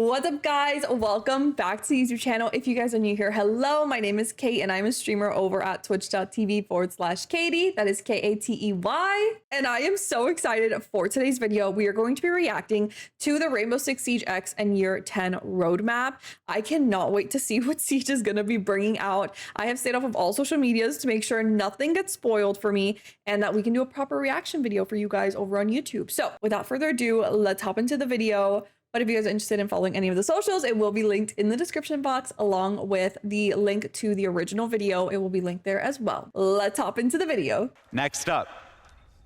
What's up, guys? Welcome back to the YouTube channel. If you guys are new here, hello, my name is Kate and I'm a streamer over at twitch.tv/Katie. That is Katey. And I am so excited for today's video. We are going to be reacting to the Rainbow Six Siege X and Year 10 roadmap. I cannot wait to see what Siege is going to be bringing out. I have stayed off of all social medias to make sure nothing gets spoiled for me and that we can do a proper reaction video for you guys over on YouTube. So without further ado, let's hop into the video. But if you guys are interested in following any of the socials, it will be linked in the description box along with the link to the original video. It will be linked there as well. Let's hop into the video. Next up,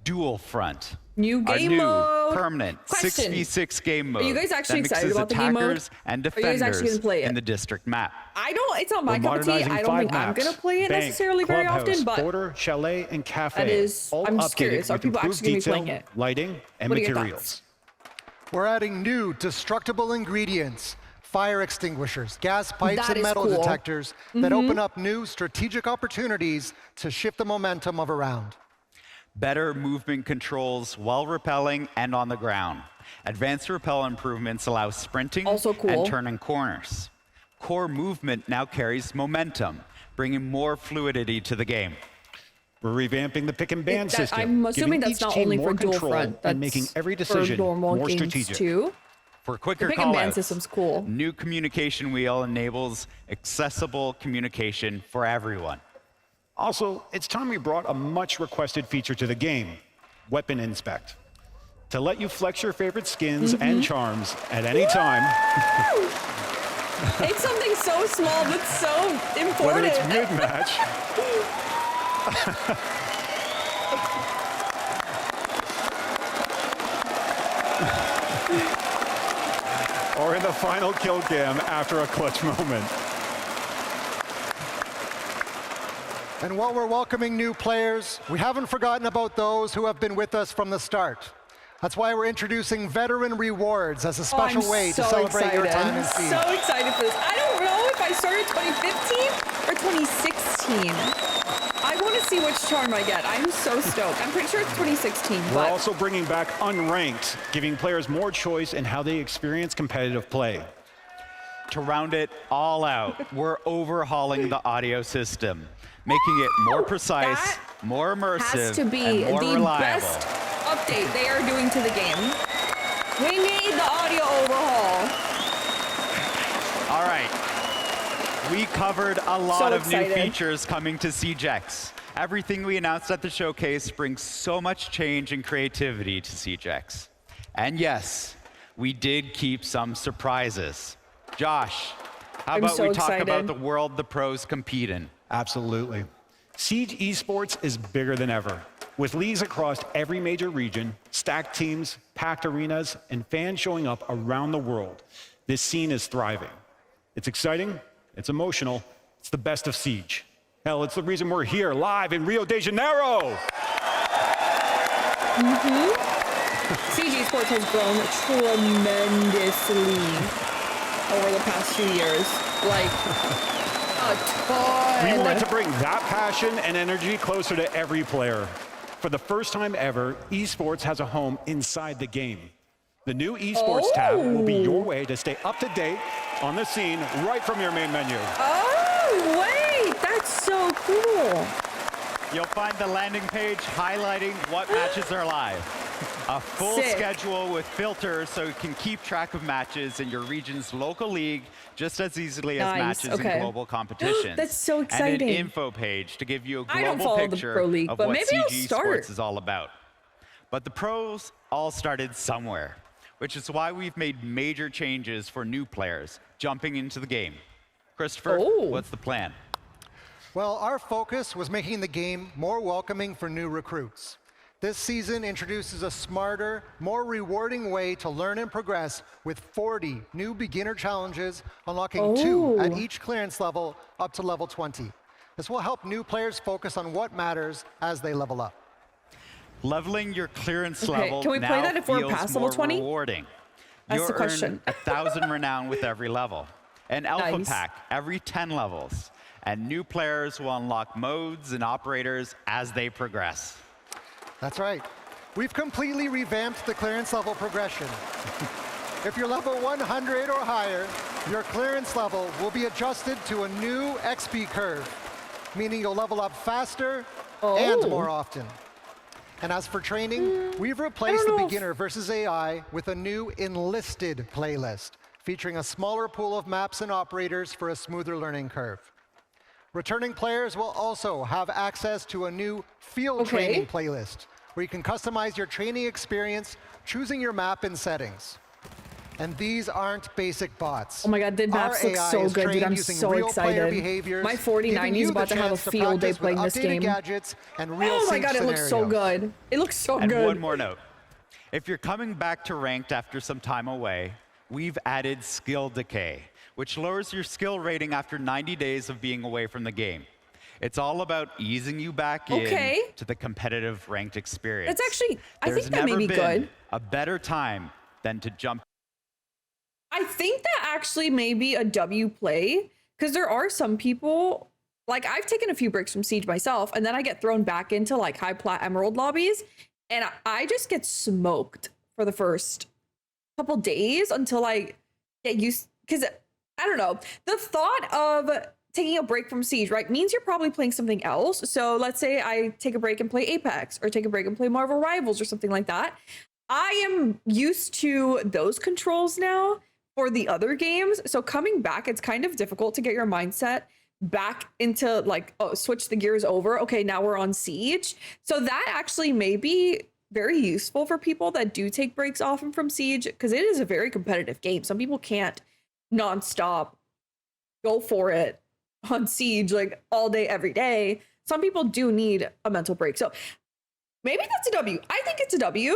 Dual Front. New game mode. Permanent 6v6 game mode. Are you guys actually that excited about the game mode? And are you guys actually gonna play it? In the district map. I don't, it's not my cup of tea. I don't think I'm gonna play it necessarily very often, but border, chalet, and cafe. That is, I'm just curious, are people actually gonna be playing it? Lighting and materials. We're adding new destructible ingredients, fire extinguishers, gas pipes, and metal detectors that open up new strategic opportunities to shift the momentum of a round. Better movement controls while rappelling and on the ground. Advanced rappel improvements allow sprinting and turning corners. Core movement now carries momentum, bringing more fluidity to the game. We're revamping the pick and ban system. I'm assuming that's not only for dual front, that's and making every decision more strategic. Too. For quicker pick and ban system's cool. New communication wheel enables accessible communication for everyone. Also, it's time we brought a much requested feature to the game, Weapon Inspect, to let you flex your favorite skins and charms at any time. It's something so small but so important. Whether it's mid-match. Or in the final kill cam after a clutch moment. And while we're welcoming new players, we haven't forgotten about those who have been with us from the start. That's why we're introducing veteran rewards as a special way to celebrate your time in Siege. I'm so excited for this. I don't know if I started 2015 or 2016. I want to see which charm I get. I'm so stoked. I'm pretty sure it's 2016. We're also bringing back Unranked, giving players more choice in how they experience competitive play. To round it all out, we're overhauling the audio system, making it more precise, more immersive, has to be and more the reliable. Best update they are doing to the game. We need the audio overhaul. All right. We covered a lot of new features coming to Siege X. Everything we announced at the showcase brings so much change and creativity to Siege X. And yes, we did keep some surprises. Josh, how about we talk about the world the pros compete in? Absolutely. Siege Esports is bigger than ever. With leagues across every major region, stacked teams, packed arenas, and fans showing up around the world, this scene is thriving. It's exciting. It's emotional. It's the best of Siege. Hell, it's the reason we're here live in Rio de Janeiro. Siege Esports has grown tremendously over the past few years. Like, a ton. We wanted to bring that passion and energy closer to every player. For the first time ever, esports has a home inside the game. The new esports tab will be your way to stay up to date on the scene right from your main menu. Oh, wait, that's so cool. You'll find the landing page highlighting what matches are live. A full schedule with filters so you can keep track of matches in your region's local league just as easily as matches in global competitions. That's so exciting. And an info page to give you a global picture of what Siege Esports is all about. But the pros all started somewhere, which is why we've made major changes for new players jumping into the game. Christopher, what's the plan? Well, our focus was making the game more welcoming for new recruits. This season introduces a smarter, more rewarding way to learn and progress with 40 new beginner challenges, unlocking 2 at each clearance level up to level 20. This will help new players focus on what matters as they level up. Leveling your clearance level can we play that if we're past level 20? Rewarding. That's the question. Earn 1,000 renown with every level. An alpha pack every 10 levels. And new players will unlock modes and operators as they progress. That's right. We've completely revamped the clearance level progression. If you're level 100 or higher, your clearance level will be adjusted to a new XP curve, meaning you'll level up faster and more often. And as for training, we've replaced the beginner versus AI with a new enlisted playlist, featuring a smaller pool of maps and operators for a smoother learning curve. Returning players will also have access to a new field training playlist, where you can customize your training experience, choosing your map and settings. And these aren't basic bots. Oh my god, the maps look so good, dude. I'm so excited. My 4090 is about to have a field day playing this game. Oh my god, it looks so good. It looks so good. And one more note. If you're coming back to ranked after some time away, we've added skill decay, which lowers your skill rating after 90 days of being away from the game. It's all about easing you back in to the competitive ranked experience. That's actually, I think that may be good. There's never been a better time than to jump. I think that actually may be a W play, because there are some people, like I've taken a few breaks from Siege myself, and then I get thrown back into like high plat emerald lobbies, and I just get smoked for the first couple days until I get used, because I don't know, the thought of taking a break from Siege, right, means you're probably playing something else. So let's say I take a break and play Apex, or take a break and play Marvel Rivals or something like that. I am used to those controls now for the other games. So coming back, it's kind of difficult to get your mindset back into like, oh, switch the gears over. Okay, now we're on Siege. So that actually may be very useful for people that do take breaks often from Siege, because it is a very competitive game. Some people can't nonstop go for it on Siege like all day, every day. Some people do need a mental break. So maybe that's a W. I think it's a W.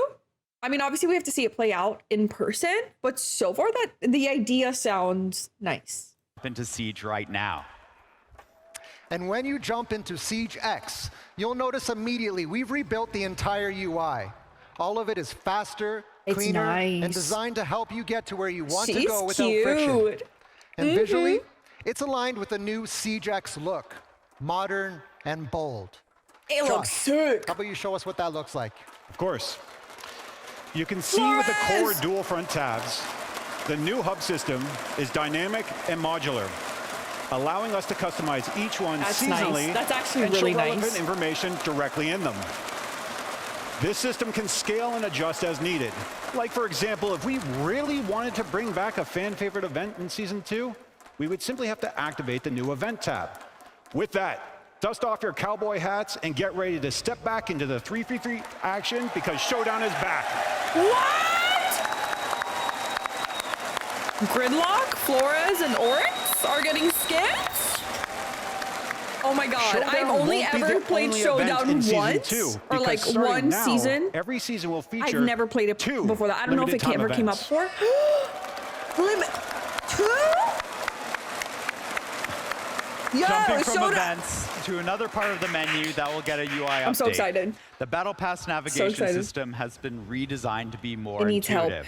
I mean, obviously we have to see it play out in person, but so far that the idea sounds nice. Into Siege right now. And when you jump into Siege X, you'll notice immediately we've rebuilt the entire UI. All of it is faster, cleaner, and designed to help you get to where you want to go without friction. And visually, it's aligned with the new Siege X look, modern and bold. It looks sick. How about you show us what that looks like? Of course. You can see with the core dual front tabs, the new hub system is dynamic and modular, allowing us to customize each one seasonally. That's actually and really show relevant nice. information directly in them. This system can scale and adjust as needed. Like, for example, if we really wanted to bring back a fan favorite event in Season 2, we would simply have to activate the new event tab. With that, dust off your cowboy hats and get ready to step back into the 3v3 action, because Showdown is back. What? Gridlock, Flores, and Oryx are getting skipped? Oh my god, Showdown I've only won't be ever the played only Showdown event in once, Season 2, or like because starting one now, season. Every season will feature I've never played it before that. I don't know if it ever came up before. Limit 2? Yo, Jumping from events to another part of the menu that will get a UI update. I'm so excited. The Battle Pass navigation system has been redesigned to be more needs help. intuitive.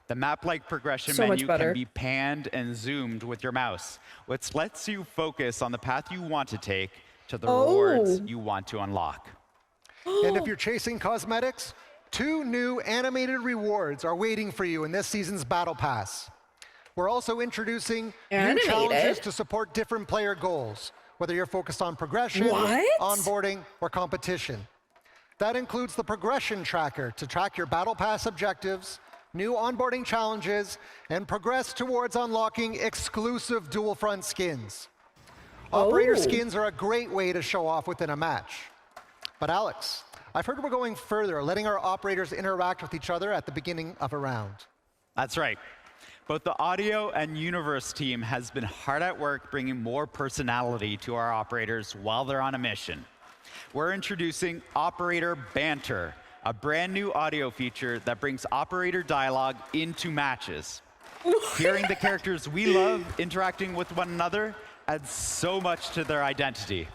The map-like progression So much menu better. can be panned and zoomed with your mouse, which lets you focus on the path you want to take to the rewards you want to unlock. And if you're chasing cosmetics, 2 new animated rewards are waiting for you in this season's Battle Pass. We're also introducing new challenges to support different player goals, whether you're focused on progression, onboarding, or competition. That includes the progression tracker to track your Battle Pass objectives, new onboarding challenges, and progress towards unlocking exclusive dual front skins. Operator skins are a great way to show off within a match. But Alex, I've heard we're going further, letting our operators interact with each other at the beginning of a round. That's right. Both the audio and universe team has been hard at work bringing more personality to our operators while they're on a mission. We're introducing Operator Banter, a brand new audio feature that brings operator dialogue into matches. Hearing the characters we love interacting with one another adds so much to their identity.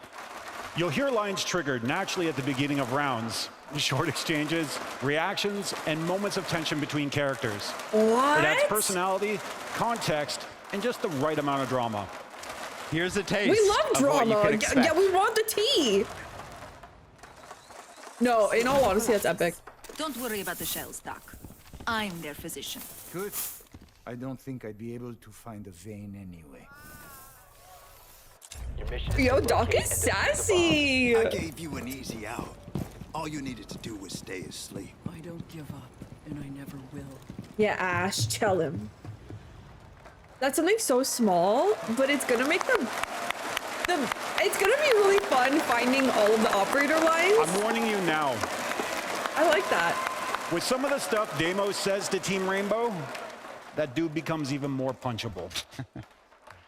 You'll hear lines triggered naturally at the beginning of rounds, short exchanges, reactions, and moments of tension between characters. What? It adds personality, context, and just the right amount of drama. Here's a taste We love of what you drama. can expect. Yeah, we want the tea. No, in all honesty, that's epic. Don't worry about the shells, Doc. I'm their physician. Good. I don't think I'd be able to find a vein anyway. Yo, Doc is sassy. I gave you an easy out. All you needed to do was stay asleep. I don't give up, and I never will. Yeah, Ash, tell him. That's something so small, but it's gonna make it's gonna be really fun finding all of the operator lines. I'm warning you now. I like that. With some of the stuff Deimos says to Team Rainbow, that dude becomes even more punchable.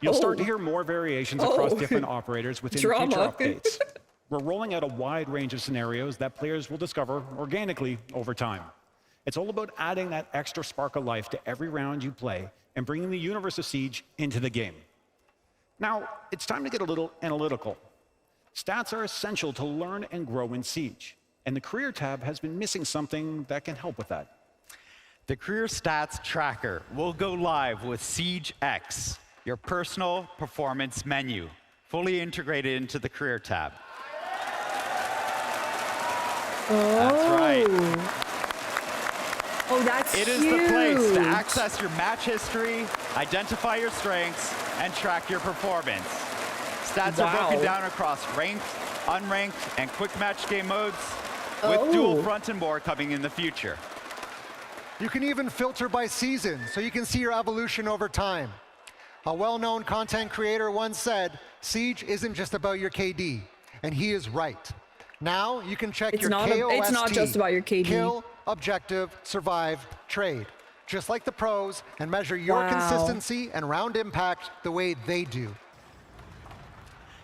You'll start to hear more variations across different operators within future updates. We're rolling out a wide range of scenarios that players will discover organically over time. It's all about adding that extra spark of life to every round you play and bringing the universe of Siege into the game. Now, it's time to get a little analytical. Stats are essential to learn and grow in Siege, and the Career tab has been missing something that can help with that. The Career Stats Tracker will go live with Siege X, your personal performance menu, fully integrated into the Career tab. That's right. Oh, that's It is the place to access your match history, identify your strengths, and track your performance. Stats are broken down across ranked, unranked, and quick match game modes, with dual front and more coming in the future. You can even filter by season, so you can see your evolution over time. A well-known content creator once said, Siege isn't just about your KD, and he is right. Now you can check your KOST, it's not just about your KD. Kill, objective, survive, trade, just like the pros, and measure your consistency and round impact the way they do.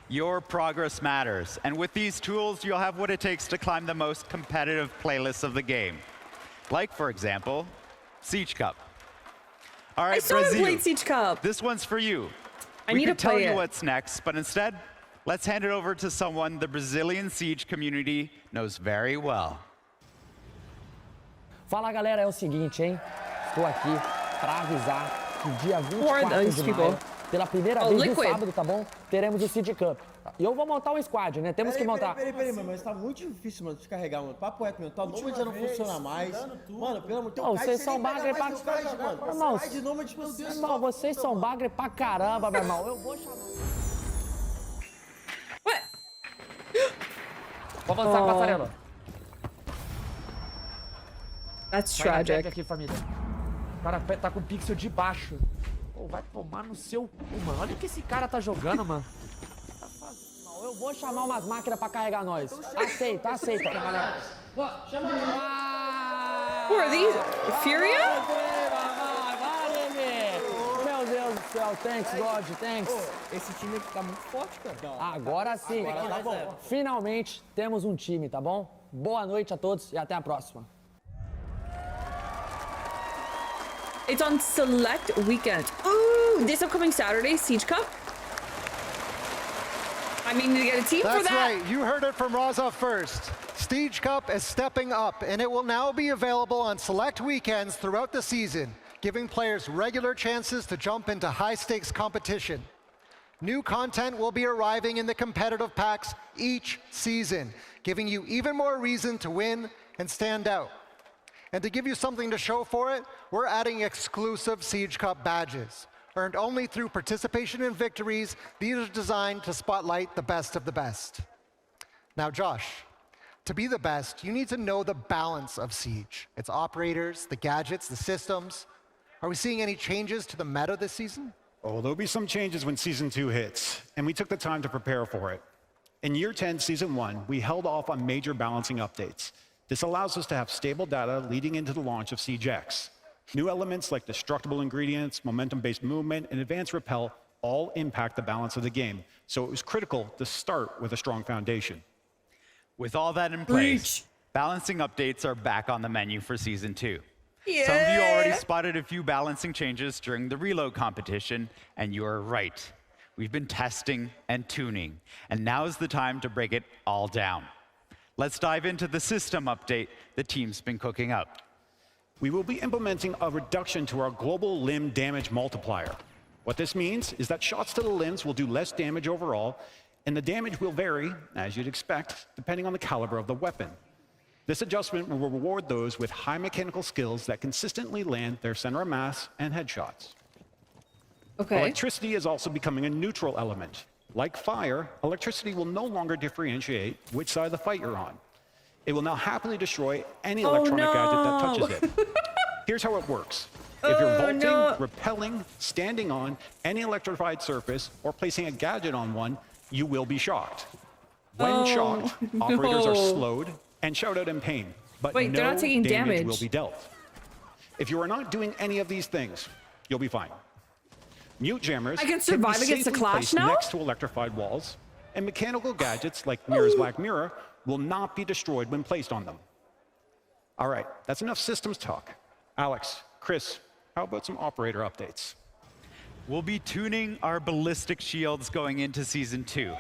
Your progress matters, and with these tools, you'll have what it takes to climb the most competitive playlists of the game. Like, for example, Siege Cup. All right, I still haven't Brazil, played Siege Cup. this one's for you. I We need could to play tell you it. what's next, but instead, let's hand it over to someone the Brazilian Siege community knows very well. Fala galera, é o seguinte, hein? Estou aqui para avisar que dia 24 de maio, pela primeira vez no sábado, tá bom? Teremos o Siege Cup. E eu vou montar um squad, né? Temos que montar. Peraí, mano, mas tá muito difícil, mano, descarregar, mano. Papo reto, meu. Tua nômade já não funciona mais. Mano, pelo amor de Deus, vocês são bagre pra caramba. Irmão, vocês são bagre pra caramba, meu irmão. Eu vou chamar. Ué? Vou avançar, passarela. That's Vai na tragic. tag aqui, família. O cara tá com o pixel de baixo. Pô, vai tomar no seu cu, mano. Olha o que esse cara tá jogando, mano. Eu vou chamar umas máquinas pra carregar nós. Aceita, aceita. Who are these? Furia? Meu Deus do céu, thanks, God, thanks. Esse time aqui tá muito forte, cara. Agora sim, tá bom. Finalmente temos um time, tá bom? Boa noite a todos e até a próxima. It's on select weekend. Ooh, this upcoming Saturday, Siege Cup. I mean, to get a team for That's that. right, you heard it from Raza first. Siege Cup is stepping up, and it will now be available on select weekends throughout the season, giving players regular chances to jump into high-stakes competition. New content will be arriving in the competitive packs each season, giving you even more reason to win and stand out. And to give you something to show for it, we're adding exclusive Siege Cup badges. Earned only through participation in victories, these are designed to spotlight the best of the best. Now, Josh, to be the best, you need to know the balance of Siege. Its operators, the gadgets, the systems. Are we seeing any changes to the meta this season? Oh, there'll be some changes when Season 2 hits, and we took the time to prepare for it. In Year 10, Season 1, we held off on major balancing updates. This allows us to have stable data leading into the launch of Siege X. New elements like destructible ingredients, momentum-based movement, and advanced repel all impact the balance of the game, so it was critical to start with a strong foundation. With all that in place, balancing updates are back on the menu for Season 2. Some of you already spotted a few balancing changes during the reload competition, and you're right. We've been testing and tuning, and now is the time to break it all down. Let's dive into the system update the team's been cooking up. We will be implementing a reduction to our global limb damage multiplier. What this means is that shots to the limbs will do less damage overall, and the damage will vary, as you'd expect, depending on the caliber of the weapon. This adjustment will reward those with high mechanical skills that consistently land their center of mass and headshots. Okay. Electricity is also becoming a neutral element. Like fire, electricity will no longer differentiate which side of the fight you're on. It will now happily destroy any electronic gadget that touches it. Here's how it works. If you're vaulting, rappelling, standing on any electrified surface, or placing a gadget on one, you will be shocked. When shocked, operators are slowed and shout out in pain, but Wait, they're no not taking damage will be dealt. If you are not doing any of these things, you'll be fine. Mute jammers I can survive be against a safely clash placed now? next to electrified walls, and mechanical gadgets like Mirror's Black Mirror will not be destroyed when placed on them. All right, that's enough systems talk. Alex, Chris, how about some operator updates? We'll be tuning our ballistic shields going into Season 2.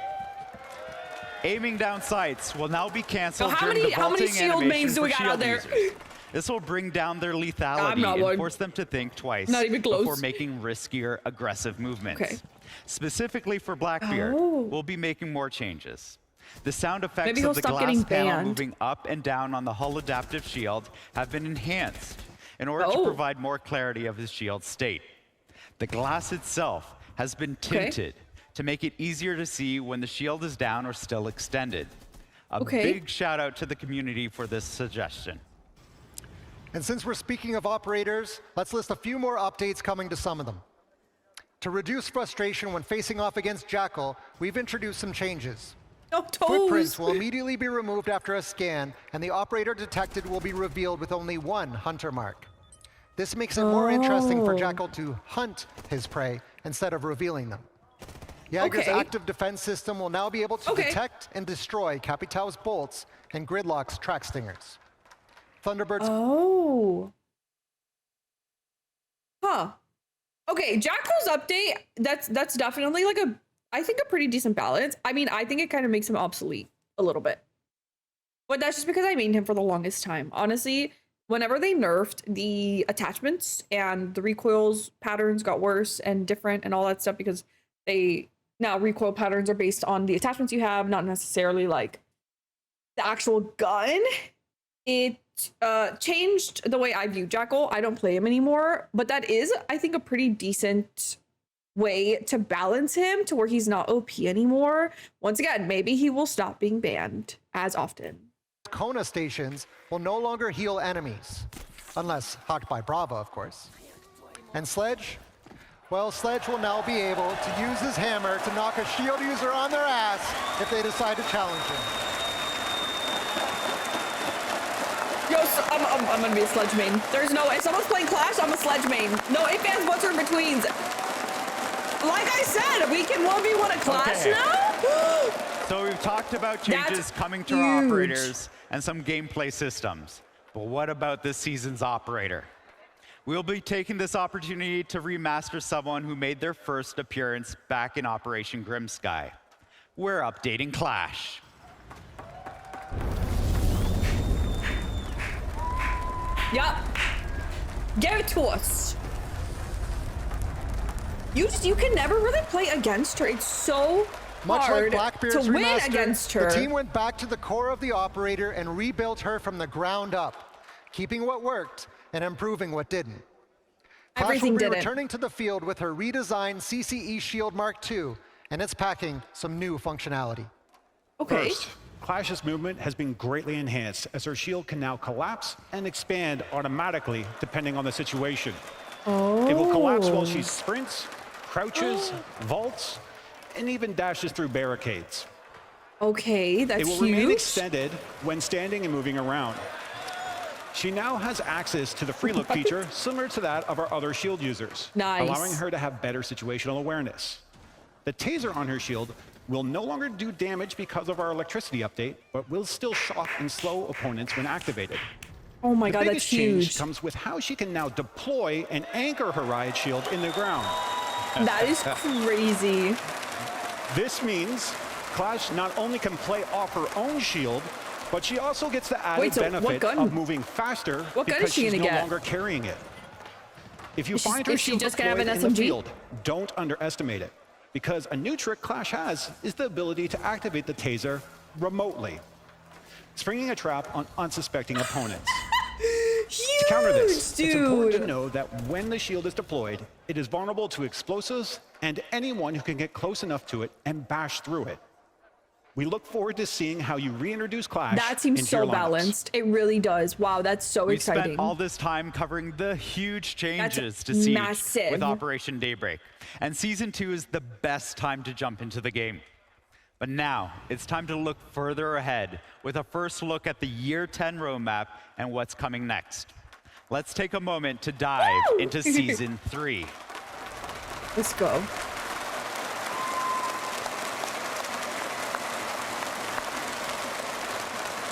Aiming down sights will now be canceled during the vaulting shield mains do we got out there? users. This will bring down their lethality and force them to think twice before making riskier, aggressive movements. Okay. Specifically for Blackbeard, we'll be making more changes. The sound effects of the glass panel banned. moving up and down on the hull adaptive shield have been enhanced in order to provide more clarity of his shield state. The glass itself has been tinted to make it easier to see when the shield is down or still extended. A big shout out to the community for this suggestion. And since we're speaking of operators, let's list a few more updates coming to some of them. To reduce frustration when facing off against Jackal, we've introduced some changes. Footprints will immediately be removed after a scan, and the operator detected will be revealed with only one hunter mark. This makes it more interesting for Jackal to hunt his prey instead of revealing them. Jaeger's active defense system will now be able to detect and destroy Capitão's bolts and Gridlock's track stingers. Thunderbird's... Okay, Jackal's update, that's definitely like I think a pretty decent balance. I mean, I think it kind of makes him obsolete a little bit. But that's just because I mained him for the longest time. Honestly, whenever they nerfed the attachments and the recoils patterns got worse and different and all that stuff, because now recoil patterns are based on the attachments you have, not necessarily like the actual gun. It changed the way I view Jackal. I don't play him anymore, but that is, I think, a pretty decent way to balance him to where he's not OP anymore. Once again, maybe he will stop being banned as often. Kona stations will no longer heal enemies, unless hawked by Brava, of course. And Sledge? Well, Sledge will now be able to use his hammer to knock a shield user on their ass if they decide to challenge him. Yo, so I'm gonna be a Sledge main. There's no way. If someone's playing Clash, I'm a Sledge main. No ifs, ands, buts, or in-betweens. Like I said, we can 1v1 a Clash now? So we've talked about changes coming to our operators and some gameplay systems. But what about this season's operator? We'll be taking this opportunity to remaster someone who made their first appearance back in Operation Grimsky. We're updating Clash. Yup. Give it to us. You can never really play against her. It's so Much hard like Blackbeard's to win remaster, against her. the team went back to the core of the operator and rebuilt her from the ground up, keeping what worked and improving what didn't. Clash will be returning to the field with her redesigned CCE Shield Mark II, and it's packing some new functionality. First, Clash's movement has been greatly enhanced as her shield can now collapse and expand automatically depending on the situation. It will collapse while she sprints, crouches, vaults, and even dashes through barricades. Okay, that's huge. It will remain extended when standing and moving around. She now has access to the free look feature similar to that of our other shield users, allowing her to have better situational awareness. The taser on her shield will no longer do damage because of our electricity update, but will still shock and slow opponents when activated. Oh my God, that's huge. The biggest change huge. comes with how she can now deploy and anchor her riot shield in the ground. That is crazy. This means Clash not only can play off her own shield, but she also gets the added benefit of moving faster because she's no longer carrying it. If you find her shield deployed in the field, don't underestimate it, because a new trick Clash has is the ability to activate the taser remotely. springing a trap on unsuspecting opponents. Huge, To counter this, dude. it's important to know that when the shield is deployed, it is vulnerable to explosives and anyone who can get close enough to it and bash through it. We look forward to seeing how you reintroduce Clash. That seems into so your lineups. balanced. It really does. Wow, that's so We exciting. spent all this time covering the huge changes That's to Siege massive. with Operation Daybreak. And Season 2 is the best time to jump into the game. But now, it's time to look further ahead with a first look at the Year 10 roadmap and what's coming next. Let's take a moment to dive into Season 3. Let's go.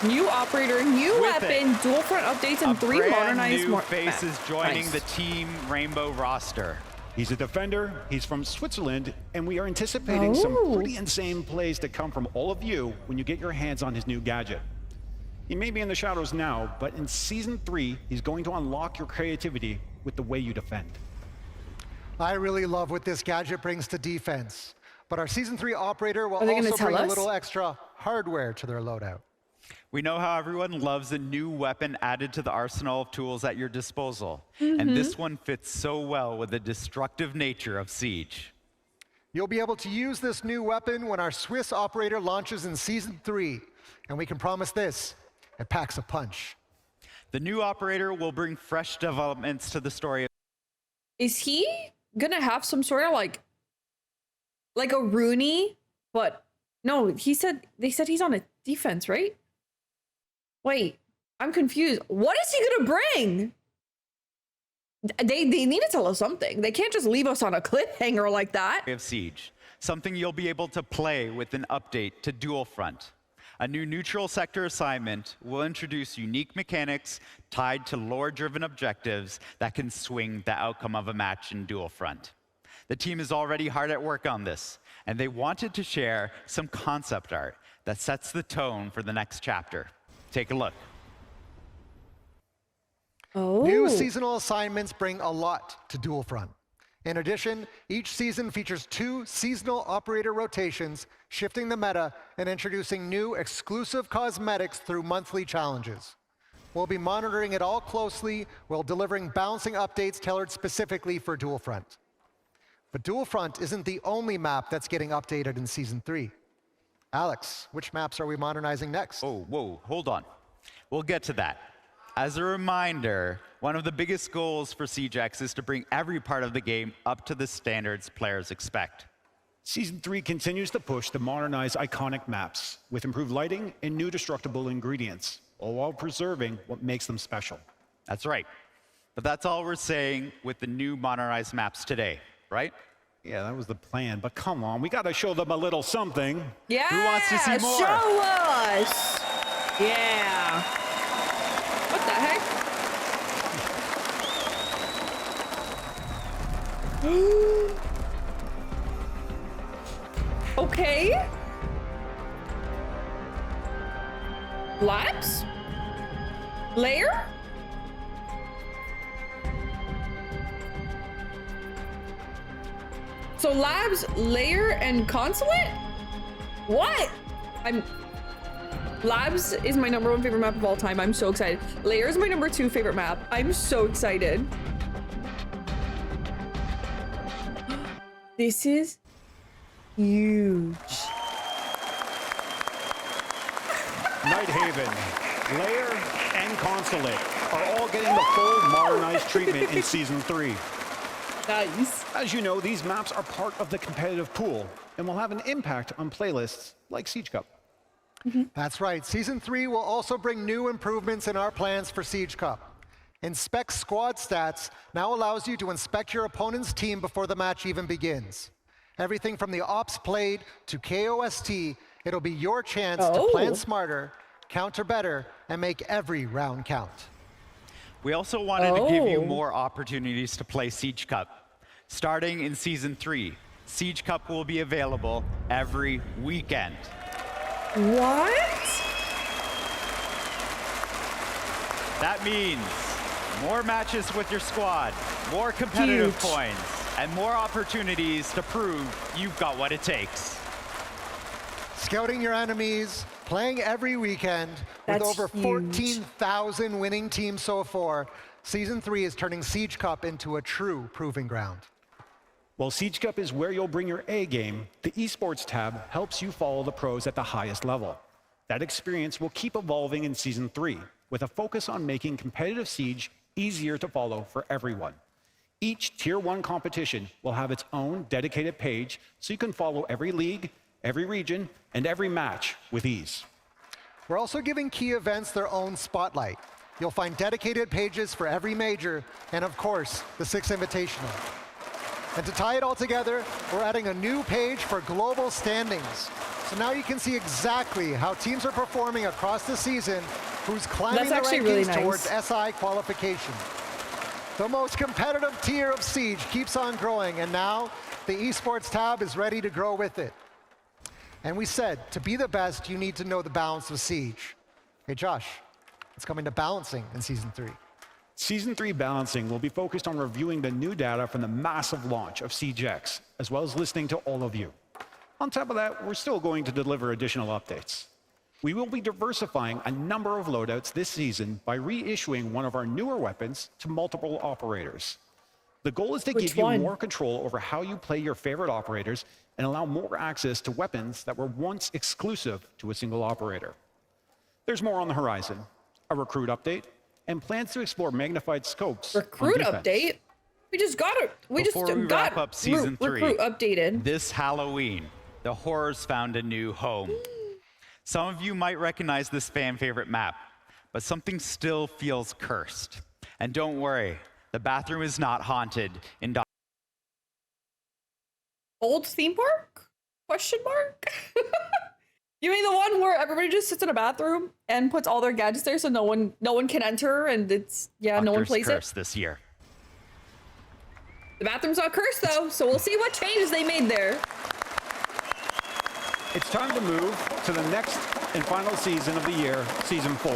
New operator, new With weapon, dual front updates, and 3 brand modernized new more faces joining Nice. the Team Rainbow roster. He's a defender, he's from Switzerland, and we are anticipating some pretty insane plays to come from all of you when you get your hands on his new gadget. He may be in the shadows now, but in Season 3, he's going to unlock your creativity with the way you defend. I really love what this gadget brings to defense. But our Season 3 operator will Are they gonna also tell bring a us? little extra hardware to their loadout. We know how everyone loves a new weapon added to the arsenal of tools at your disposal. And this one fits so well with the destructive nature of Siege. You'll be able to use this new weapon when our Swiss operator launches in Season 3. And we can promise this, it packs a punch. The new operator will bring fresh developments to the story. Is he gonna have some sort of like a Rooney? But no, they said he's on a defense, right? Wait, I'm confused. What is he gonna bring? They need to tell us something. They can't just leave us on a cliffhanger like that. Of Siege, something you'll be able to play with an update to Dual Front. A new neutral sector assignment will introduce unique mechanics tied to lore-driven objectives that can swing the outcome of a match in Dual Front. The team is already hard at work on this, and they wanted to share some concept art that sets the tone for the next chapter. Take a look. Oh. New seasonal assignments bring a lot to Dual Front. In addition, each season features 2 seasonal operator rotations, shifting the meta and introducing new exclusive cosmetics through monthly challenges. We'll be monitoring it all closely while delivering bouncing updates tailored specifically for Dual Front. But Dual Front isn't the only map that's getting updated in Season 3. Alex, which maps are we modernizing next? Oh, whoa, hold on. We'll get to that. As a reminder, one of the biggest goals for SiegeX is to bring every part of the game up to the standards players expect. Season 3 continues to push to modernize iconic maps with improved lighting and new destructible ingredients, all while preserving what makes them special. That's right. But that's all we're saying with the new modernized maps today, right? Yeah, that was the plan, but come on, we gotta show them a little something. Yeah. Who wants to see more? Show us. Yeah. What the heck? Okay. Labs? Layer? So labs, layer, and consulate? What? Labs is my #1 favorite map of all time. I'm so excited. Layer is my #2 favorite map. I'm so excited. This is huge. Nighthaven, Lair, and Consulate are all getting the full modernized treatment in Season 3. Nice. As you know, these maps are part of the competitive pool and will have an impact on playlists like Siege Cup. That's right. Season 3 will also bring new improvements in our plans for Siege Cup. Inspect Squad Stats now allows you to inspect your opponent's team before the match even begins. Everything from the ops played to KOST, it'll be your chance to plan smarter, counter better, and make every round count. We also wanted to give you more opportunities to play Siege Cup. Starting in Season 3, Siege Cup will be available every weekend. What? That means more matches with your squad, more competitive points, and more opportunities to prove you've got what it takes. Scouting your enemies, Playing every weekend with That's over huge. 14,000 winning teams so far, Season 3 is turning Siege Cup into a true proving ground. While Siege Cup is where you'll bring your A game, the esports tab helps you follow the pros at the highest level. That experience will keep evolving in Season 3, with a focus on making competitive Siege easier to follow for everyone. Each Tier 1 competition will have its own dedicated page, so you can follow every league, every region, and every match with ease. We're also giving key events their own spotlight. You'll find dedicated pages for every major, and of course, the 6 Invitational. And to tie it all together, we're adding a new page for global standings. So now you can see exactly how teams are performing across the season, who's climbing the rankings really nice. towards SI qualification. The most competitive tier of Siege keeps on growing, and now the esports tab is ready to grow with it. And we said, to be the best, you need to know the balance of Siege. Hey, Josh, it's coming to balancing in Season 3. Season 3 balancing will be focused on reviewing the new data from the massive launch of Siege X, as well as listening to all of you. On top of that, we're still going to deliver additional updates. We will be diversifying a number of loadouts this season by reissuing one of our newer weapons to multiple operators. The goal is to give you more control over how you play your favorite operators and allow more access to weapons that were once exclusive to a single operator. There's more on the horizon, a recruit update, and plans to explore magnified scopes. Recruit update? We just got it. Before we wrap up Season 3, recruit updated. This Halloween, the horrors found a new home. Some of you might recognize this fan favorite map, but something still feels cursed. And don't worry, the bathroom is not haunted in Old theme park? Question mark? You mean the one where everybody just sits in a bathroom and puts all their gadgets there so no one can enter and it's no one plays curse it? this year. The bathroom's not cursed though, so we'll see what changes they made there. It's time to move to the next and final season of the year, Season 4.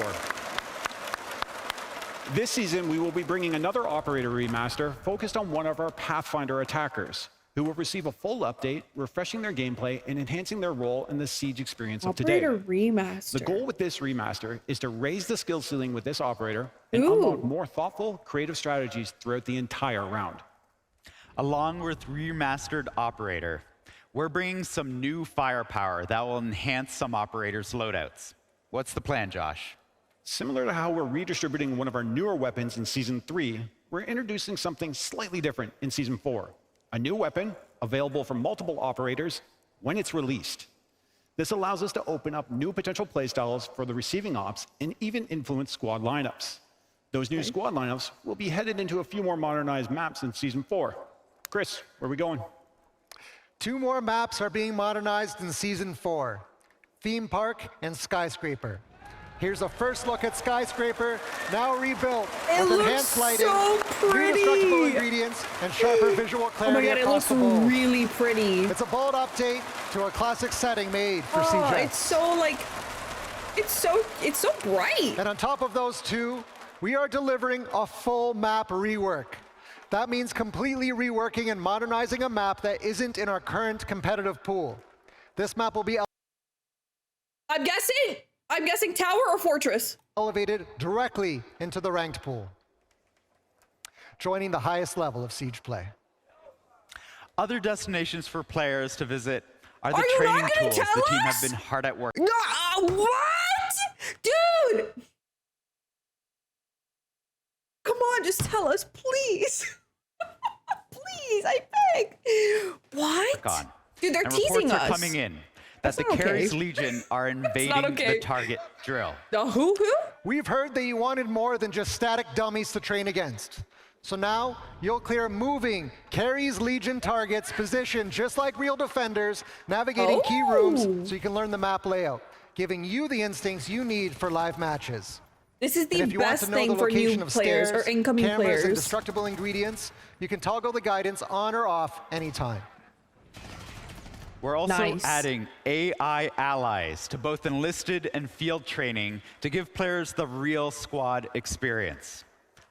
This season, we will be bringing another operator remaster focused on one of our Pathfinder attackers, who will receive a full update, refreshing their gameplay and enhancing their role in the Siege experience of today. Operator remaster. The goal with this remaster is to raise the skill ceiling with this operator and unlock more thoughtful, creative strategies throughout the entire round. Along with remastered operator, we're bringing some new firepower that will enhance some operators' loadouts. What's the plan, Josh? Similar to how we're redistributing one of our newer weapons in Season 3, we're introducing something slightly different in Season 4. A new weapon available for multiple operators when it's released. This allows us to open up new potential playstyles for the receiving ops and even influence squad lineups. Those new squad lineups will be headed into a few more modernized maps in Season 4. Chris, where are we going? 2 more maps are being modernized in Season 4, Theme Park and Skyscraper. Here's a first look at Skyscraper, now rebuilt with enhanced lighting, new destructible ingredients, and sharper visual clarity across the board. It looks really pretty. It's a bold update to a classic setting made for Siege X. It's so like, it's so bright. And on top of those 2, we are delivering a full map rework. That means completely reworking and modernizing a map that isn't in our current competitive pool. This map will be I'm guessing tower or fortress? Elevated directly into the ranked pool, joining the highest level of Siege play. Other destinations for players to visit are the training tools the team have been hard at work. What? Dude! Come on, just tell us, please. Please, I beg. What? Gone. Dude, they're and teasing reports us. are coming in that the Carries Legion are invading the target drill. The who? We've heard that you wanted more than just static dummies to train against. So now you'll clear moving Carries Legion targets positioned just like real defenders, navigating key rooms so you can learn the map layout, giving you the instincts you need for live matches. This is the best thing for new players or incoming cameras players. And destructible ingredients, you can toggle the guidance on or off anytime. We're also adding AI allies to both enlisted and field training to give players the real squad experience.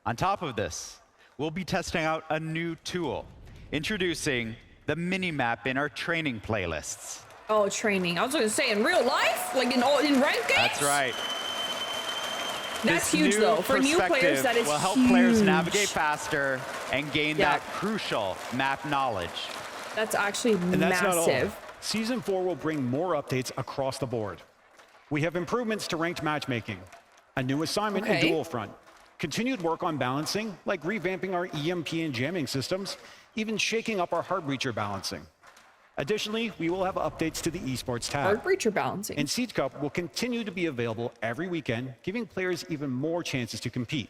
On top of this, we'll be testing out a new tool, introducing the mini-map in our training playlists. Oh, training. I was going to say in real life, like in ranked games. That's right. That's This huge, new though. For new players, perspective that is will help huge. players navigate faster and gain Yeah. that crucial map knowledge. That's actually And that's not all. massive. Season 4 will bring more updates across the board. We have improvements to ranked matchmaking, a new assignment in Okay. Dual Front, continued work on balancing, like revamping our EMP and jamming systems, even shaking up our heart breacher balancing. Additionally, we will have updates to the esports tab. Heart breacher balancing. And Siege Cup will continue to be available every weekend, giving players even more chances to compete.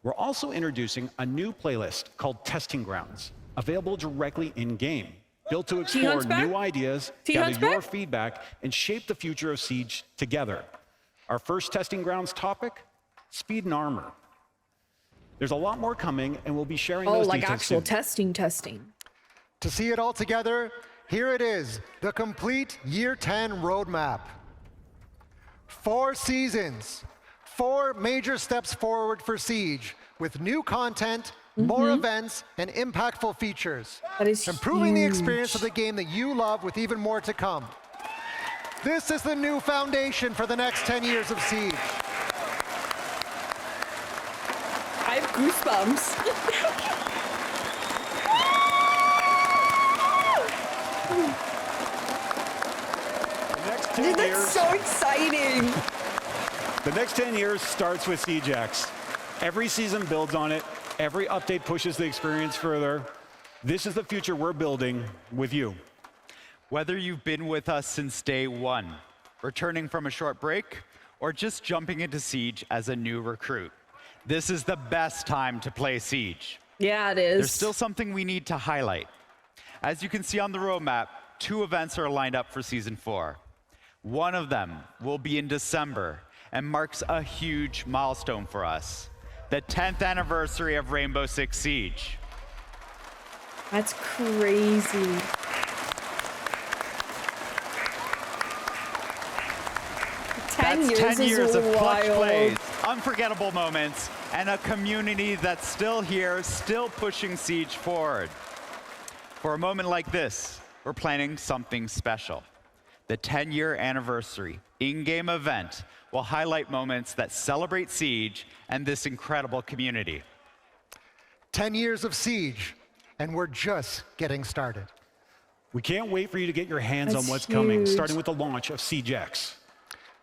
We're also introducing a new playlist called Testing Grounds, available directly in-game, built to explore T-Hunt's back? new ideas, T-Hunt's gather your back? feedback, and shape the future of Siege together. Our first Testing Grounds topic, speed and armor. There's a lot more coming, and we'll be sharing Oh, those like details actual soon. testing. To see it all together, here it is, the complete Year 10 roadmap. 4 seasons, 4 major steps forward for Siege, with new content, more events, and impactful features. That is improving the huge. experience of the game that you love with even more to come. This is the new foundation for the next 10 years of Siege. I have goosebumps. The next 10 Dude, that's years, so exciting. the next 10 years starts with SiegeX. Every season builds on it. Every update pushes the experience further. This is the future we're building with you. Whether you've been with us since day one, returning from a short break, or just jumping into Siege as a new recruit, this is the best time to play Siege. Yeah, it is. There's still something we need to highlight. As you can see on the roadmap, 2 events are lined up for Season 4. One of them will be in December and marks a huge milestone for us, the 10th anniversary of Rainbow Six Siege. That's crazy. That's 10 years of clutch wild. plays, unforgettable moments, and a community that's still here, still pushing Siege forward. For a moment like this, we're planning something special. The 10-year anniversary in-game event will highlight moments that celebrate Siege and this incredible community. 10 years of Siege, and we're just getting started. We can't wait for you to get your hands That's on what's coming, huge. starting with the launch of SiegeX.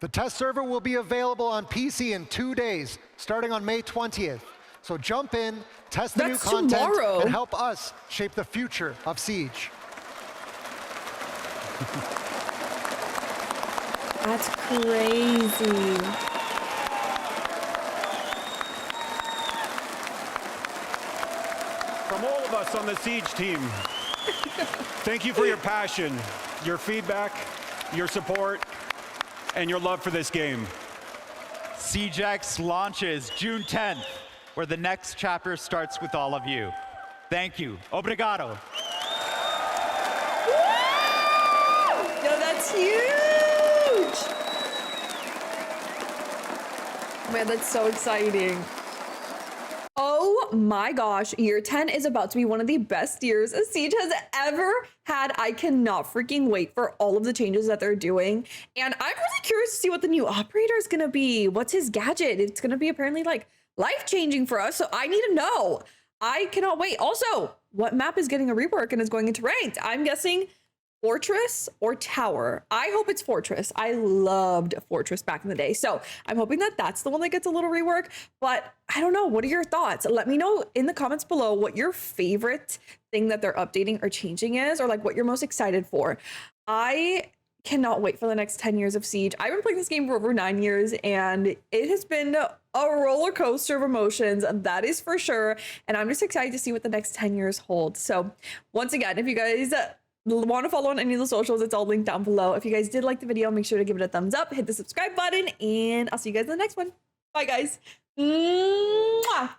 The test server will be available on PC in 2 days, starting on May 20th. So jump in, test the That's new content, tomorrow. and help us shape the future of Siege. That's crazy. From all of us on the Siege team, thank you for your passion, your feedback, your support, and your love for this game. SiegeX launches June 10th, where the next chapter starts with all of you. Thank you. Obrigado. Yo, that's huge. Man, that's so exciting. Oh my gosh, year 10 is about to be one of the best years Siege has ever had. I cannot freaking wait for all of the changes that they're doing. And I'm really curious to see what the new operator is going to be. What's his gadget? It's going to be apparently like life-changing for us. So I need to know. I cannot wait. Also, what map is getting a rework and is going into ranked? I'm guessing Fortress or Tower. I hope it's Fortress. I loved Fortress back in the day. So I'm hoping that that's the one that gets a little rework, but I don't know. What are your thoughts? Let me know in the comments below what your favorite thing that they're updating or changing is, or like what you're most excited for. I cannot wait for the next 10 years of Siege. I've been playing this game for over 9 years and it has been a roller coaster of emotions, that is for sure. And I'm just excited to see what the next 10 years hold. So once again, if you guys want to follow on any of the socials, it's all linked down below. If you guys did like the video, make sure to give it a thumbs up, hit the subscribe button, and I'll see you guys in the next one. Bye guys. Mwah!